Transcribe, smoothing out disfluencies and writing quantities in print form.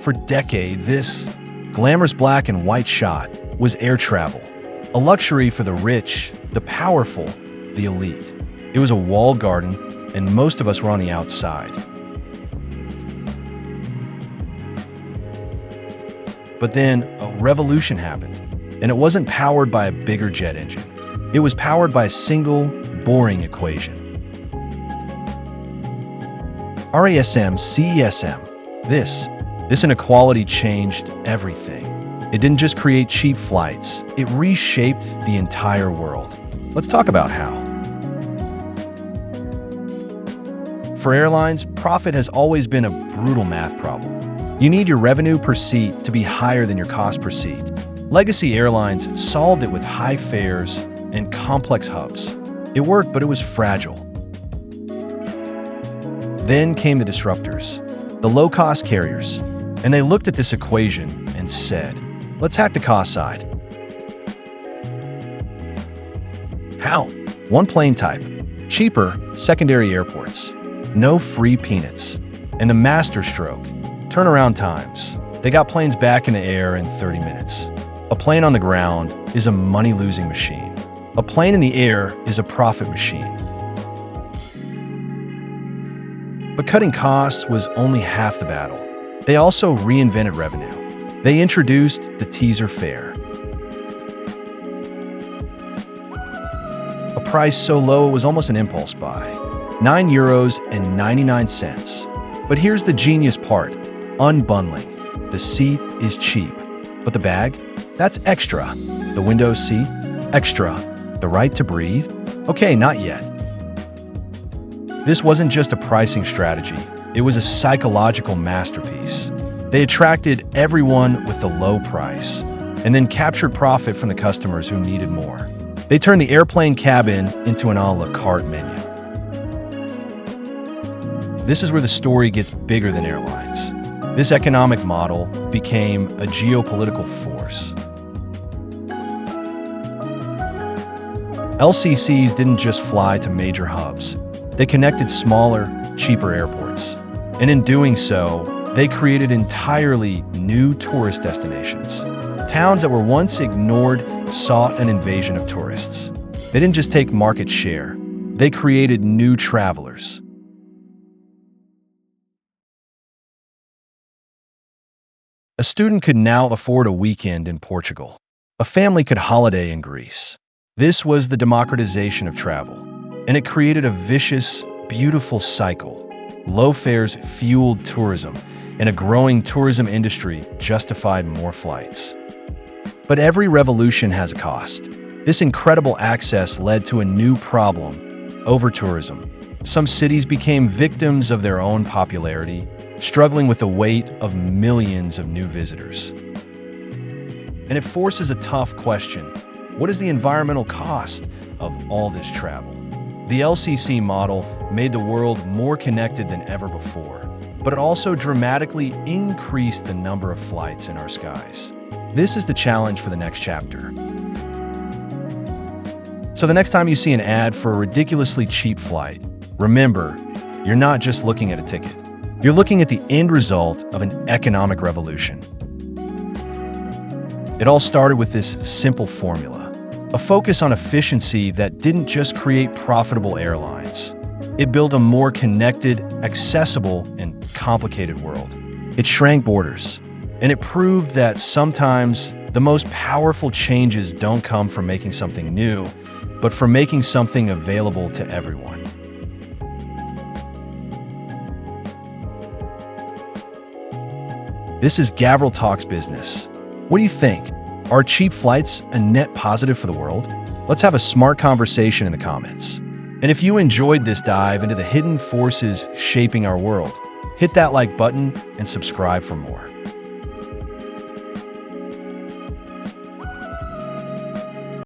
For decades, this glamorous black and white shot was air travel, a luxury for the rich, the powerful, the elite. It was a walled garden, and most of us were on the outside. But then a revolution happened, and it wasn't powered by a bigger jet engine. It was powered by a single, boring equation. RASM, CASM. This inequality changed everything. It didn't just create cheap flights, it reshaped the entire world. Let's talk about how. For airlines, profit has always been a brutal math problem. You need your revenue per seat to be higher than your cost per seat. Legacy airlines solved it with high fares and complex hubs. It worked, but it was fragile. Then came the disruptors, the low-cost carriers, and they looked at this equation and said, let's hack the cost side. How? One plane type, cheaper secondary airports, no free peanuts, and the master stroke, turnaround times. They got planes back in the air in 30 minutes. A plane on the ground is a money-losing machine. A plane in the air is a profit machine. But cutting costs was only half the battle. They also reinvented revenue. They introduced the teaser fare. A price so low it was almost an impulse buy. €9.99. But here's the genius part. Unbundling. The seat is cheap. But the bag? That's extra. The window seat? Extra. The right to breathe? Okay, not yet. This wasn't just a pricing strategy. It was a psychological masterpiece. They attracted everyone with the low price, and then captured profit from the customers who needed more. They turned the airplane cabin into an a la carte menu. This is where the story gets bigger than airlines. This economic model became a geopolitical force. LCCs didn't just fly to major hubs. They connected smaller, cheaper airports. And in doing so, they created entirely new tourist destinations. Towns that were once ignored saw an invasion of tourists. They didn't just take market share. They created new travelers. A student could now afford a weekend in Portugal. A family could holiday in Greece. This was the democratization of travel, and it created a vicious, beautiful cycle. Low fares fueled tourism, and a growing tourism industry justified more flights. But every revolution has a cost. This incredible access led to a new problem: over-tourism. Some cities became victims of their own popularity, struggling with the weight of millions of new visitors. And it forces a tough question. What is the environmental cost of all this travel? The LCC model made the world more connected than ever before, but it also dramatically increased the number of flights in our skies. This is the challenge for the next chapter. So the next time you see an ad for a ridiculously cheap flight, remember, you're not just looking at a ticket. You're looking at the end result of an economic revolution. It all started with this simple formula, a focus on efficiency that didn't just create profitable airlines. It built a more connected, accessible, and complicated world. It shrank borders, and it proved that sometimes the most powerful changes don't come from making something new, but from making something available to everyone. This is Gavril Talks Business. What do you think? Are cheap flights a net positive for the world? Let's have a smart conversation in the comments. And if you enjoyed this dive into the hidden forces shaping our world, hit that like button and subscribe for more.